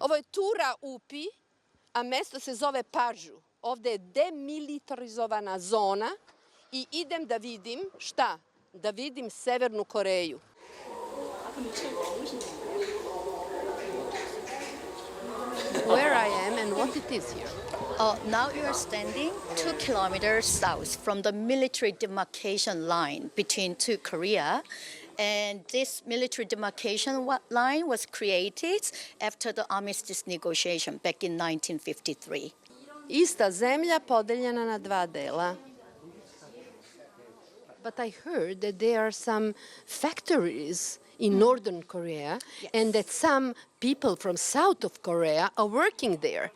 Ovo je Tura Upi, a mesto se zove Pažu. Ovde je demilitarizovana zona i idem da vidim šta? Da vidim Severnu Koreju. Where I am and what it is here? Now you are standing 2 kilometers south from the military demarcation line between two Korea. And this military demarcation line was created after the armistice negotiation back in 1953. Ista zemlja podeljena na dva dela. But I heard that there are some factories in Northern Korea, yes, and that some people from south of Korea are working there.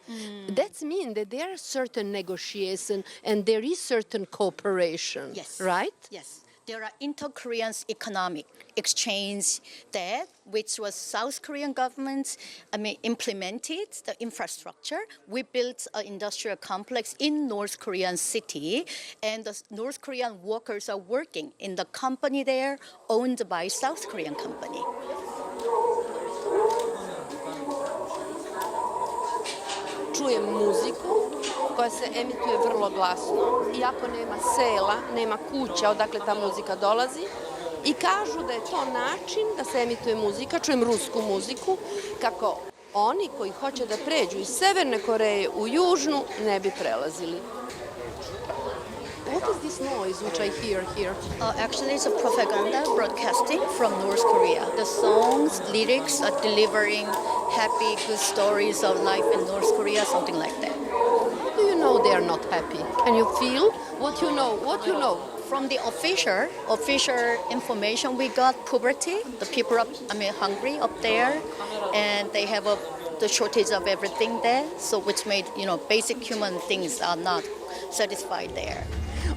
That means that there are certain negotiations and there is certain cooperation, Yes. right? Yes. There are inter-Korean economic exchange there, which was South Korean government implemented the infrastructure. We built an industrial complex in North Korean city, and the North Korean workers are working in the company there owned by South Korean company. Čujem muziku koja se emituje vrlo glasno, iako nema sela, nema kuća odakle ta muzika dolazi. I kažu da je to način da se emituje muzika, čujem rusku muziku, kako oni koji hoće da pređu iz Severne Koreje u Južnu ne bi prelazili. What is this noise which I hear here? Actually, it's a propaganda broadcasting from North Korea. The songs, lyrics are delivering happy, good stories of life in North Korea, something like that. How do you know they are not happy? Can you feel what you know? What you know? From the official information we got, poverty, the people are hungry up there, and they have the shortage of everything there, so which made, basic human things are not satisfied there.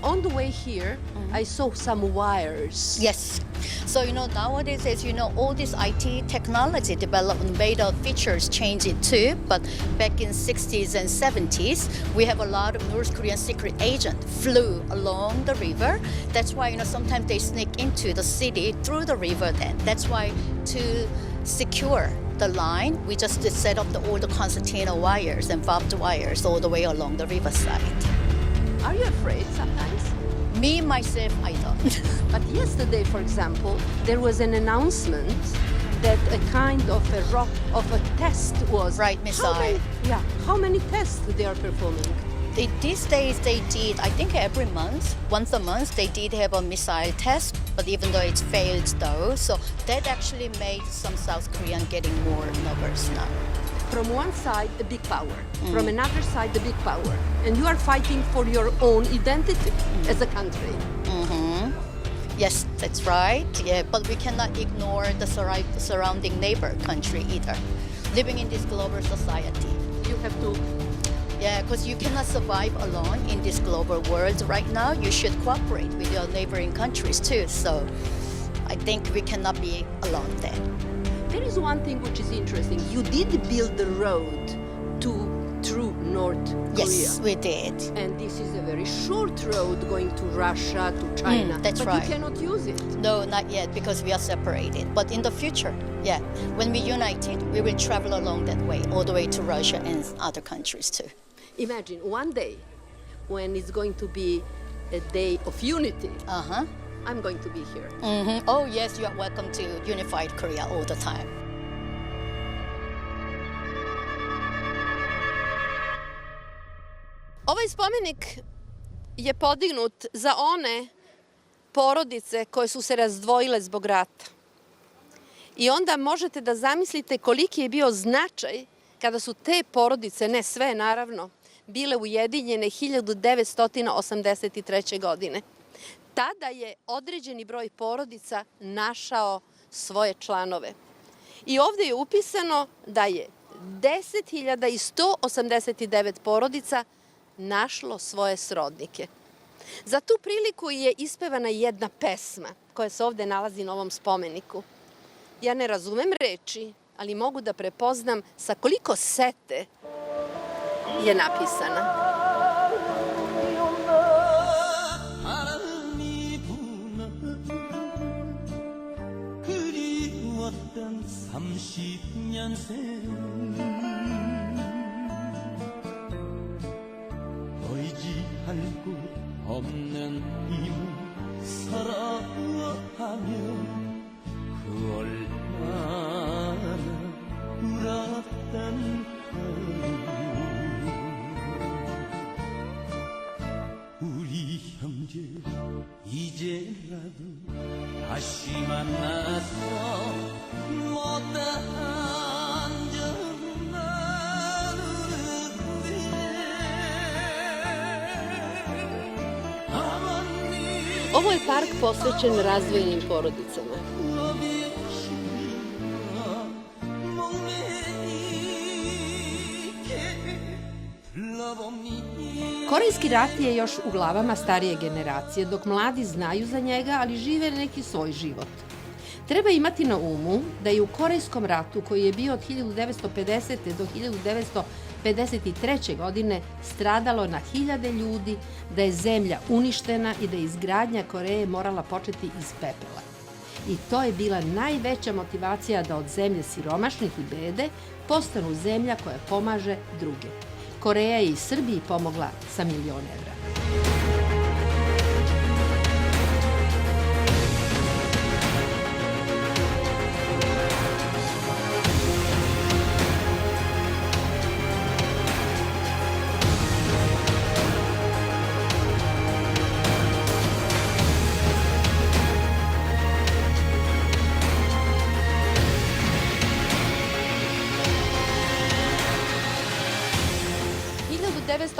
On the way here, I saw some wires. Yes. So, nowadays, as you know, all this IT technology development made our features change it too. But back in 60s and 70s, we have a lot of North Korean secret agents flew along the river. That's why, sometimes they sneak into the city through the river then. That's why to secure the line, we just set up all the concertina wires and barbed wires all the way along the riverside. Are you afraid sometimes? Me, myself, I don't. But yesterday, for example, there was an announcement that a kind of a test was... Right, missile. How many tests they are performing? These days they did, I think every month, once a month, they did have a missile test, but even though it failed though, so that actually made some South Korean getting more nervous now. From one side, a big power. From another side, a big power. And you are fighting for your own identity as a country. Yes, that's right. Yeah, but we cannot ignore the surrounding neighbor country either. Living in this global society. You have to... Yeah, because you cannot survive alone in this global world right now. You should cooperate with your neighboring countries too. So I think we cannot be alone there. There is one thing which is interesting. You did build the road through North Korea. Yes, we did. And this is a very short road going to Russia, to China. That's right. But you cannot use it. No, not yet, because we are separated. But in the future, yeah, when we united, we will travel along that way, all the way to Russia and other countries too. Imagine one day when it's going to be a day of unity. I'm going to be here. Oh, yes, you are welcome to unified Korea all the time. Ovaj spomenik je podignut za one porodice koje su se razdvojile zbog rata. I onda možete da zamislite koliki je bio značaj kada su te porodice, ne sve naravno, bile ujedinjene 1983. godine. Tada je određeni broj porodica našao svoje članove. I ovdje je upisano da je 10.189 porodica našlo svoje srodnike. Za tu priliku je ispevana jedna pesma koja se ovdje nalazi na ovom spomeniku. Ja ne razumem reči, ali mogu da prepoznam sa koliko sete je napisana. 30년 세월 보이지 않고 없는 힘을 살아가며 그 얼마나 울었던가. 우리 형제 이제라도 다시 만나서 못한 적 나누는데 Ovo je park posvećen razdvojenim porodicama. Korejski rat je još u glavama starije generacije, dok mladi znaju za njega, ali žive neki svoj život. Treba imati na umu da je u Korejskom ratu, koji je bio od 1950. do 1953. godine, stradalo na hiljade ljudi, da je zemlja uništena i da je izgradnja Koreje morala početi iz pepela. I to je bila najveća motivacija da od zemlje siromašnih i bede postanu zemlja koja pomaže druge. Koreja je i Srbiji pomogla sa 1.000.000 evra.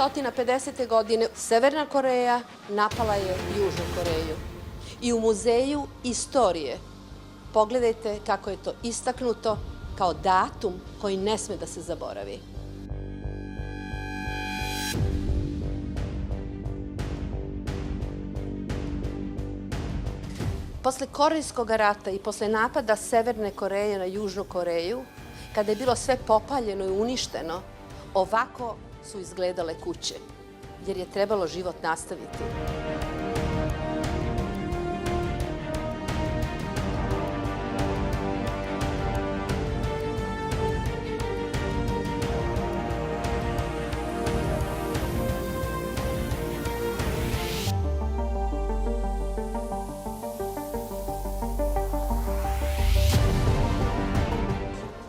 U 1950. godine Severna Koreja napala je Južnu Koreju. I u muzeju istorije pogledajte kako je to istaknuto kao datum koji ne sme da se zaboravi. Posle Korejskog rata i posle napada Severne Koreje na Južnu Koreju, kada je bilo sve popaljeno i uništeno, ovako su izgledale kuće, jer je trebalo život nastaviti.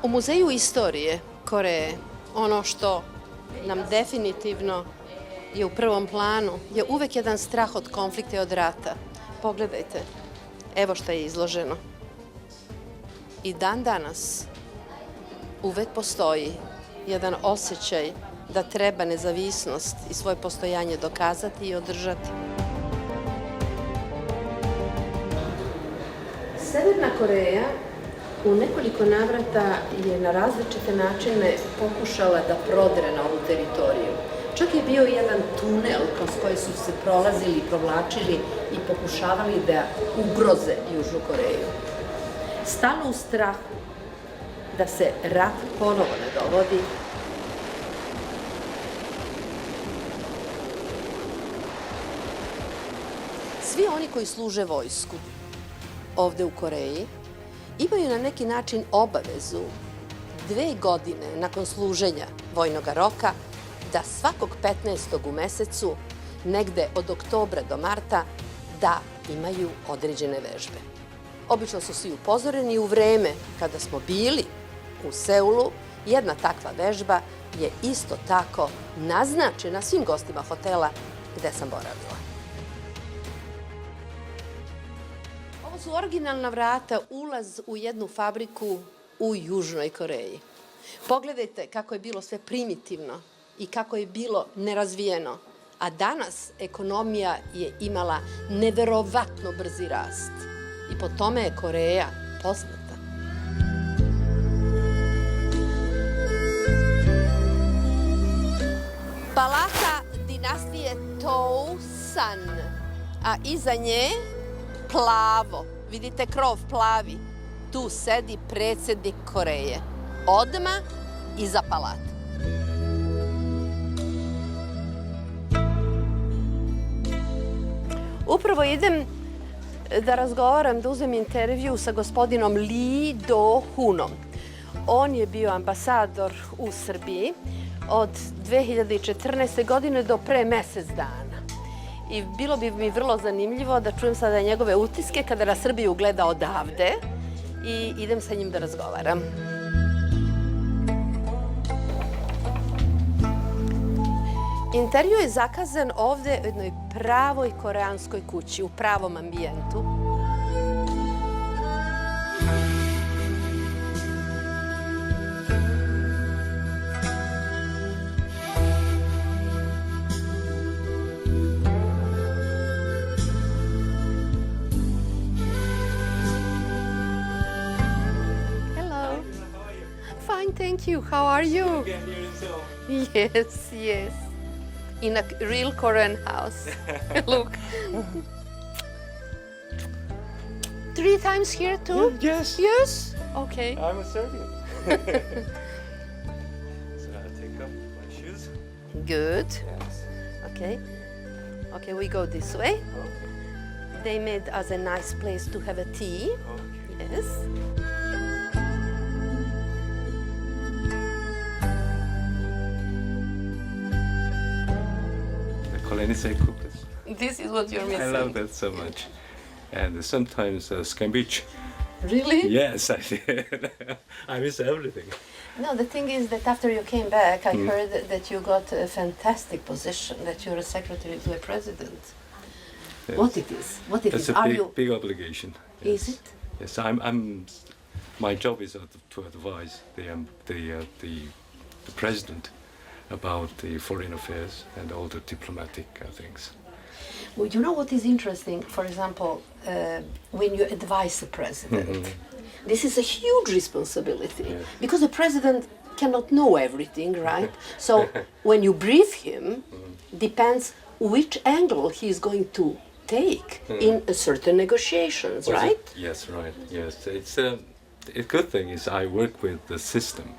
U muzeju istorije Koreje, ono što nam definitivno je u prvom planu, je uvek jedan strah od konflikta i od rata. Pogledajte, evo šta je izloženo. I dan danas uvek postoji jedan osjećaj da treba nezavisnost i svoje postojanje dokazati i održati. Severna Koreja u nekoliko navrata je na različite načine pokušala da prodre na ovu teritoriju. Čak je bio jedan tunel kroz koji su se prolazili i provlačili i pokušavali da ugroze Južnu Koreju. Stalno u strahu da se rat ponovo ne dogodi. Svi oni koji služe vojsku ovde u Koreji imaju na neki način obavezu 2 godine nakon služenja vojnog roka da svakog 15. u mesecu, negde od oktobra do marta, da imaju određene vežbe. Obično su svi upozoreni u vreme kada smo bili u Seulu, jedna takva vežba je isto tako naznačena svim gostima hotela gde sam boravila. Ovo su originalna vrata, ulaz u jednu fabriku u Južnoj Koreji. Pogledajte kako je bilo sve primitivno i kako je bilo nerazvijeno, a danas ekonomija je imala neverovatno brzi rast. I po tome je Koreja poznata. Palata dinastije Tousan, a iza nje plavo. Vidite krov plavi. Tu sedi predsjednik Koreje. Odmah iza palate. Upravo idem da razgovaram, da uzmem intervju sa gospodinom Lee Do-hunom. On je bio ambasador u Srbiji od 2014. godine do pre mjesec dana. I bilo bi mi vrlo zanimljivo da čujem sada njegove utiske kada na Srbiju gleda odavde i idem sa njim da razgovaram. Intervju je zakazan ovde u jednoj pravoj koreanskoj kući, u pravom ambijentu. Hello. Fine, thank you. How are you? Yes, yes. In a real Korean house. Look. 3 times here too? Yes. Yes? Okay. I'm a Serbian. So I'll take off my shoes. Good. Yes. Okay. Okay, we go this way. They made us a nice place to have a tea. Okay. Yes. Kolenice cookies. This is what you're missing. I love that so much. And sometimes skambich. Really? Yes, I did. I miss everything. No, the thing is that after you came back, I heard that you got a fantastic position, that you're a secretary to a president. Yes. What it is? What it It's is? a Are big, you? big obligation. Is Yes. it? Yes, I'm. My job is to advise the president about the foreign affairs and all the diplomatic things. Well, you know what is interesting? For example, when you advise the president, this is a huge responsibility Yes. because the president cannot know everything, right? So when you brief him, depends which angle he is going to take in a certain negotiations, Was it- right? Yes, right. Yes, it's a good thing is I work with the system.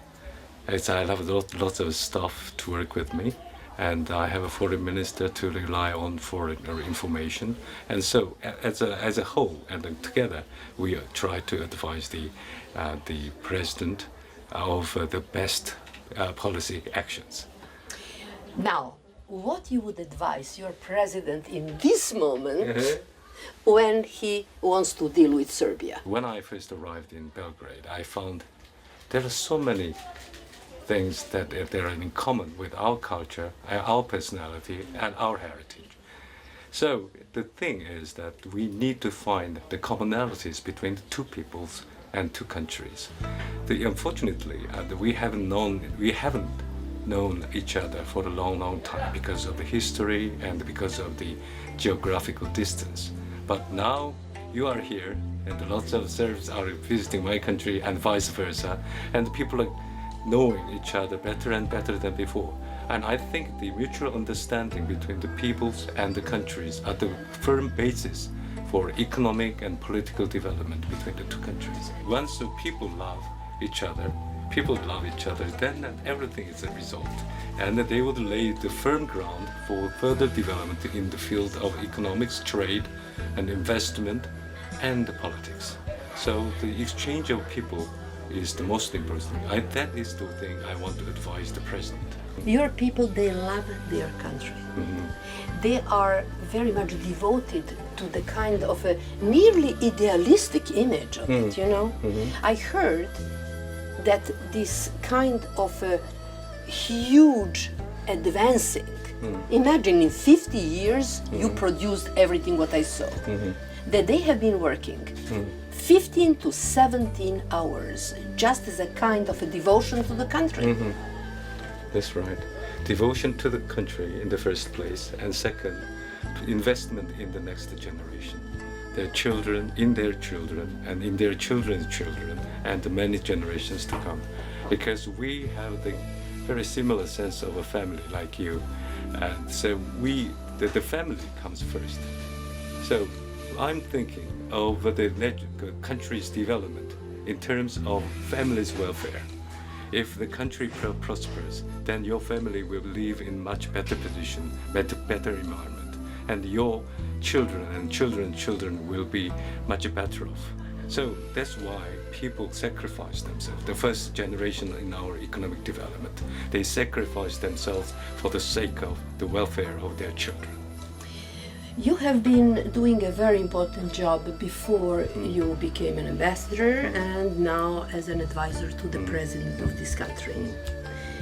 I have lots of staff to work with me, and I have a foreign minister to rely on for information. And so, as a whole, and then together, we try to advise the president of the best policy actions. Now, what you would advise your president in this moment when he wants to deal with Serbia? When I first arrived in Belgrade, I found there are so many things that are in common with our culture, our personality, and our heritage. So the thing is that we need to find the commonalities between the two peoples and two countries. Unfortunately, we haven't known each other for a long time because of the history and because of the geographical distance. But now you are here, and lots of Serbs are visiting my country, and vice versa, and people are knowing each other better and better than before. And I think the mutual understanding between the peoples and the countries are the firm basis for economic and political development between the two countries. Once the people love each other, then everything is a result. And they would lay the firm ground for further development in the field of economics, trade, and investment, and politics. So the exchange of people is the most important thing. That is the thing I want to advise the president. Your people, they love their country. They are very much devoted to the kind of a nearly idealistic image of it, you know? I heard that this kind of a huge advancing, imagine in 50 years you produced everything what I saw, that they have been working 15 to 17 hours just as a kind of a devotion to the country. That's right. Devotion to the country in the first place, and second, investment in the next generation. Their children, in their children, and in their children's children, and the many generations to come. Because we have the very similar sense of a family like you. And so the family comes first. So I'm thinking of the country's development in terms of family's welfare. If the country prospers, then your family will live in much better position, better environment, and your children and children will be much better off. So that's why people sacrifice themselves. The first generation in our economic development, they sacrifice themselves for the sake of the welfare of their children. You have been doing a very important job before you became an ambassador and now as an advisor to the president of this country.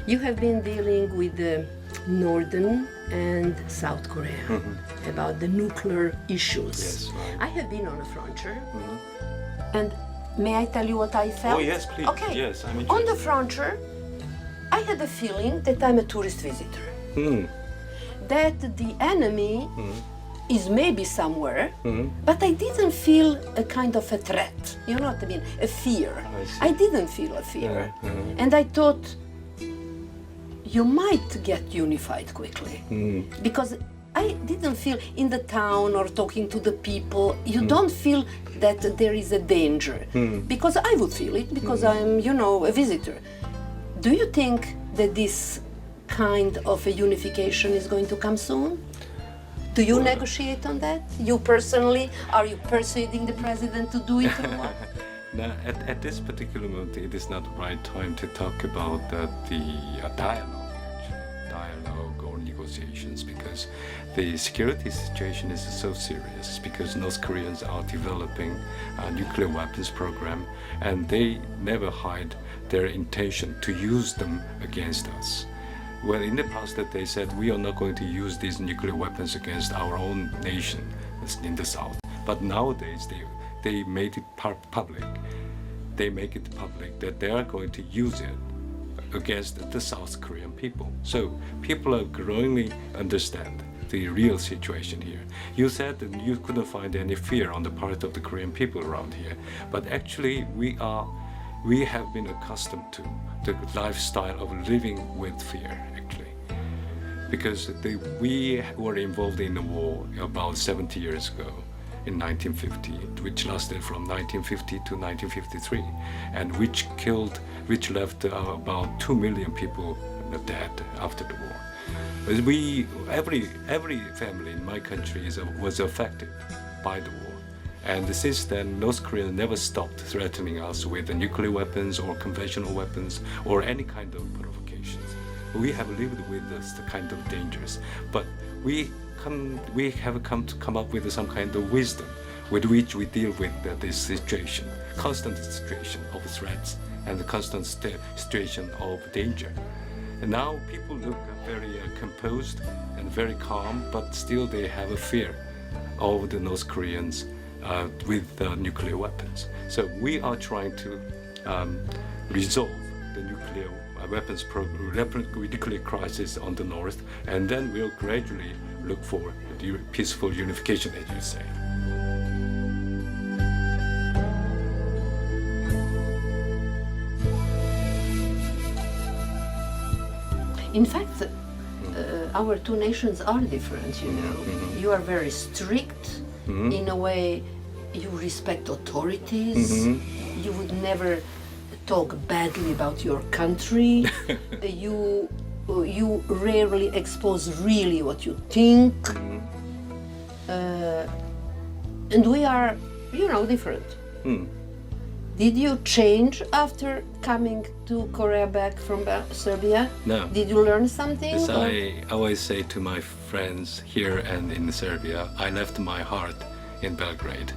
You have been dealing with the Northern and South Korea about the nuclear issues. Yes, right. I have been on a frontier, and may I tell you what I felt? Oh yes, please. Okay. Yes, I'm On the interested. frontier, I had the feeling that I'm a tourist visitor. That the enemy is maybe somewhere, but I didn't feel a kind of a threat. You know what I mean? A fear. I see. I didn't feel a fear. And I thought, you might get unified quickly. Because I didn't feel in the town or talking to the people, you don't feel that there is a danger. Because I would feel it, because I'm, a visitor. Do you think that this kind of a unification is going to come soon? Do you negotiate on that? You personally, are you persuading the president to do it or what? Now, at this particular moment, it is not the right time to talk about the dialogue or negotiations, because the security situation is so serious, because North Koreans are developing a nuclear weapons program, and they never hide their intention to use them against us. Well, in the past that they said we are not going to use these nuclear weapons against our own nation in the South. But nowadays they made it public. They make it public that they are going to use it against the South Korean people. So people are growingly understand the real situation here. You said that you couldn't find any fear on the part of the Korean people around here, but actually we have been accustomed to the lifestyle of living with fear, actually. Because we were involved in a war about 70 years ago, in 1950, which lasted from 1950 to 1953, and which left about 2 million people dead after the war. But every family in my country was affected by the war. And since then, North Korea never stopped threatening us with the nuclear weapons or conventional weapons or any kind of provocations. We have lived with this kind of dangers, but we have come up with some kind of wisdom with which we deal with this situation, constant situation of threats and the constant situation of danger. And now people look very composed and very calm, but still they have a fear of the North Koreans with nuclear weapons. So we are trying to resolve the nuclear weapons nuclear crisis on the north, and then we'll gradually look for the peaceful unification, as you say. In fact, our two nations are different, You are very strict. In a way, you respect authorities. You would never talk badly about your country. You rarely expose really what you think. And we are, different. Did you change after coming to Korea back from Serbia? No. Did you learn something? As I always say to my friends here and in Serbia, I left my heart in Belgrade.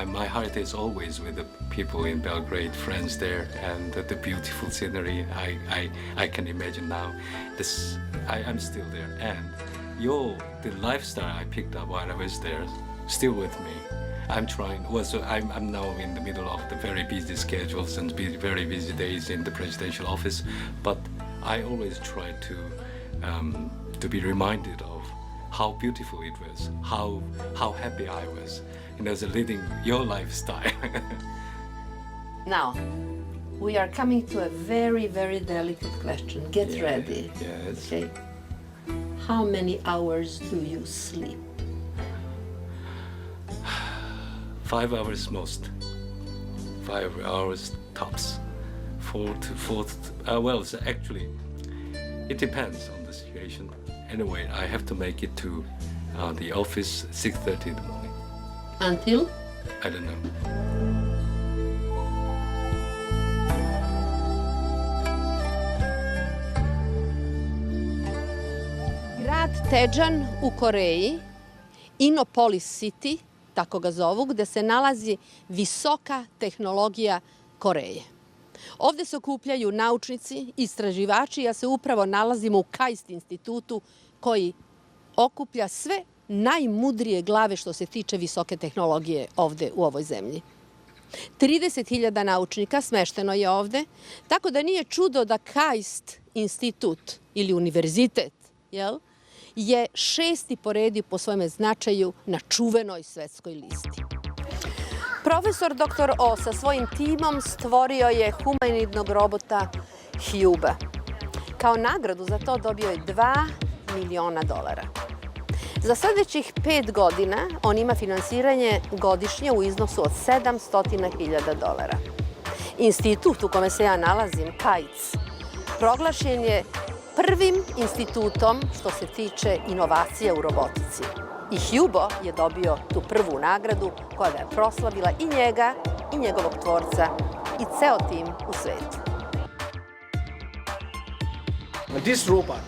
My heart is always with the people in Belgrade, friends there, and the beautiful scenery. I can imagine now. I'm still there, and the lifestyle I picked up while I was there, still with me. I'm trying. Well, so I'm now in the middle of the very busy schedules and very busy days in the presidential office, but I always try to be reminded of how beautiful it was, how happy I was, living your lifestyle. Now, we are coming to a very, very delicate question. Get ready. Yes. Okay. How many hours do you sleep? 5 hours most. 5 hours tops. 4 to 4. Well, so actually, it depends on the situation. Anyway, I have to make it to the office 6:30 in the morning. Until? I don't know. Teđan u Koreji, Innopolis City, tako ga zovu, gde se nalazi visoka tehnologija Koreje. Ovde se okupljaju naučnici, istraživači, ja se upravo nalazim u KAIST institutu koji okuplja sve najmudrije glave što se tiče visoke tehnologije ovde u ovoj zemlji. 30.000 naučnika smešteno je ovde, tako da nije čudo da KAIST institut ili univerzitet je 6. po redu po svome značaju na čuvenoj svetskoj listi. Profesor dr. O sa svojim timom stvorio je humanoidnog robota Huba. Kao nagradu za to dobio je $2 miliona. Za sledećih 5 godina on ima finansiranje godišnje u iznosu od $700.000. Institut u kome se ja nalazim, KAIST, proglašen je prvim institutom što se tiče inovacija u robotici. I Hubo je dobio tu prvu nagradu koja ga je proslavila i njega, i njegovog tvorca, i ceo tim u svetu. This robot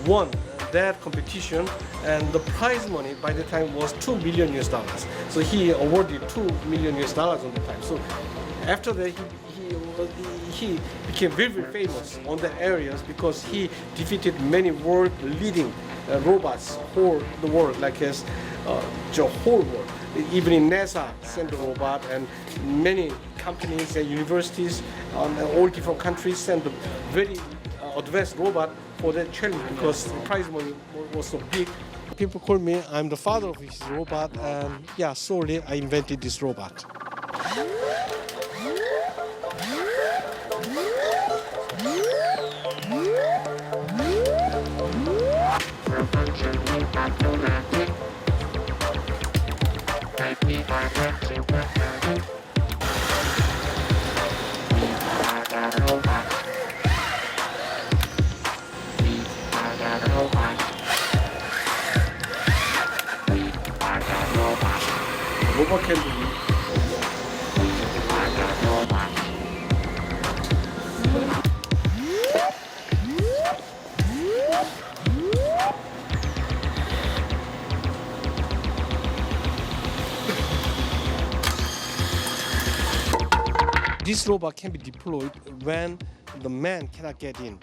won that competition, and the prize money by the time was $2 million. So he awarded $2 million on the time. So after that, he became very, very famous on the areas because he defeated many world-leading robots for the world, like the whole world. Even in NASA sent the robot, and many companies and universities in all different countries sent a very advanced robot for that challenge because the prize money was so big. People call me, I'm the father of this robot, and yeah, solely I invented this robot. Robot can do This robot can be deployed when the man cannot get in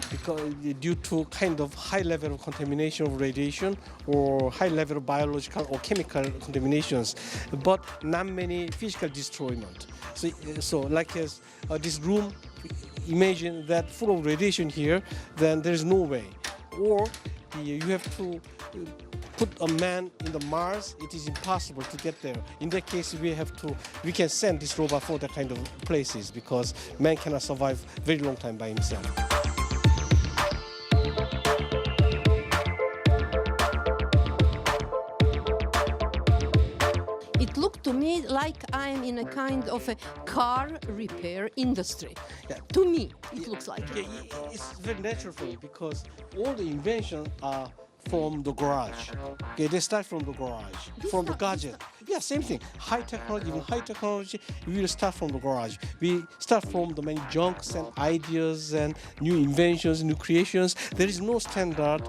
because due to kind of high level of contamination of radiation or high level of biological or chemical contaminations, but not many physical destroyment. So like this room, imagine that full of radiation here, then there is no way. Or you have to put a man in the Mars, it is impossible to get there. In that case, we can send this robot for that kind of places because man cannot survive very long time by himself. It looked to me like I'm in a kind of a car repair industry. Yeah. To me, it looks like. Yeah, it's very natural for me because all the inventions are from the garage. Okay, they start from the garage, from the gadget. Yeah, same thing. High technology, even high technology, we will start from the garage. We start from the many junks and ideas and new inventions, new creations. There is no standard,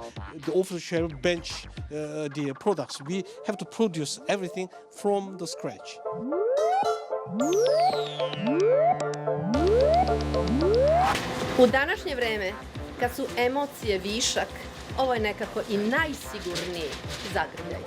the off-the-shelf bench, the products. We have to produce everything from the scratch. U današnje vreme, kad su emocije višak, ovo je nekako i najsigurniji zagrljaj.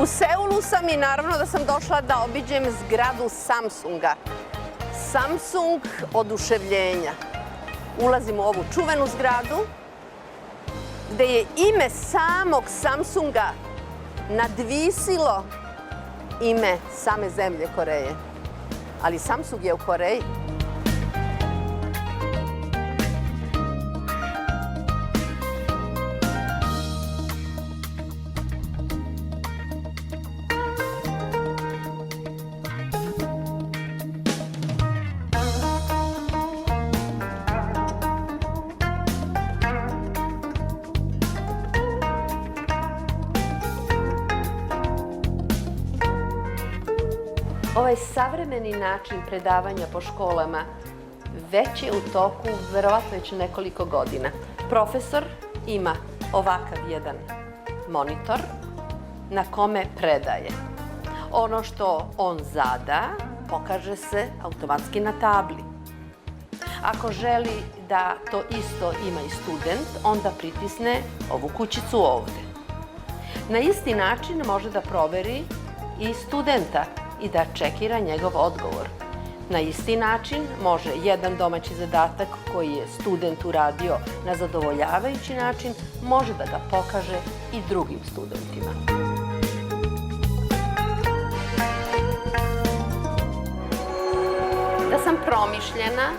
U Seulu sam i naravno da sam došla da obiđem zgradu Samsunga. Samsung oduševljenja. Ulazim u ovu čuvenu zgradu gde je ime samog Samsunga nadvisilo ime same zemlje Koreje. Ali Samsung je u Koreji. Ovaj savremeni način predavanja po školama već je u toku, verovatno već nekoliko godina. Profesor ima ovakav jedan monitor na kome predaje. Ono što on zada, pokaže se automatski na tabli. Ako želi da to isto ima i student, onda pritisne ovu kućicu ovde. Na isti način može da proveri i studenta i da čekira njegov odgovor. Na isti način može jedan domaći zadatak koji je student uradio na zadovoljavajući način, može da ga pokaže i drugim studentima. Da sam promišljena,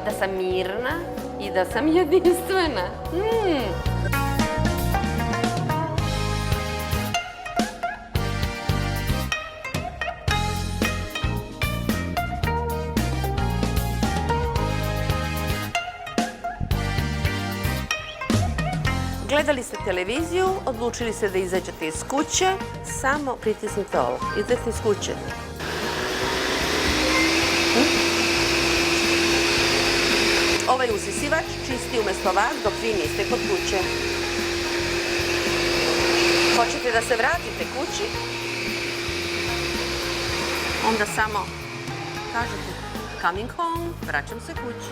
da sam mirna i da sam jedinstvena. Gledali ste televiziju, odlučili ste da izađete iz kuće, samo pritisnite ovo. Izađete iz kuće. Ovaj usisivač čisti umesto vas dok vi niste kod kuće. Hoćete da se vratite kući? Onda samo kažete coming home, vraćam se kući.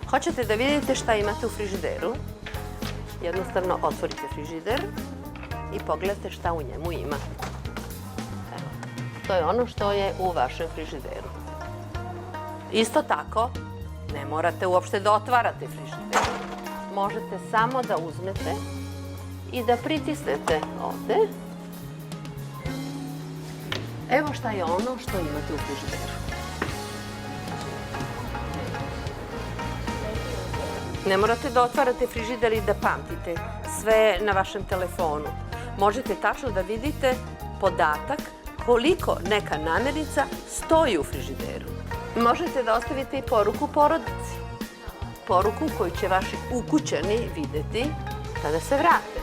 Hoćete da vidite šta imate u frižideru? Jednostavno otvorite frižider i pogledajte šta u njemu ima. Evo, to je ono što je u vašem frižideru. Isto tako, ne morate uopšte da otvarate frižider. Možete samo da uzmete i da pritisnete ovde. Evo šta je ono što imate u frižideru. Ne morate da otvarate frižider i da pamtite sve na vašem telefonu. Možete tačno da vidite podatak koliko neka namirnica stoji u frižideru. Možete da ostavite i poruku porodici. Poruku koju će vaši ukućani videti kada se vrate.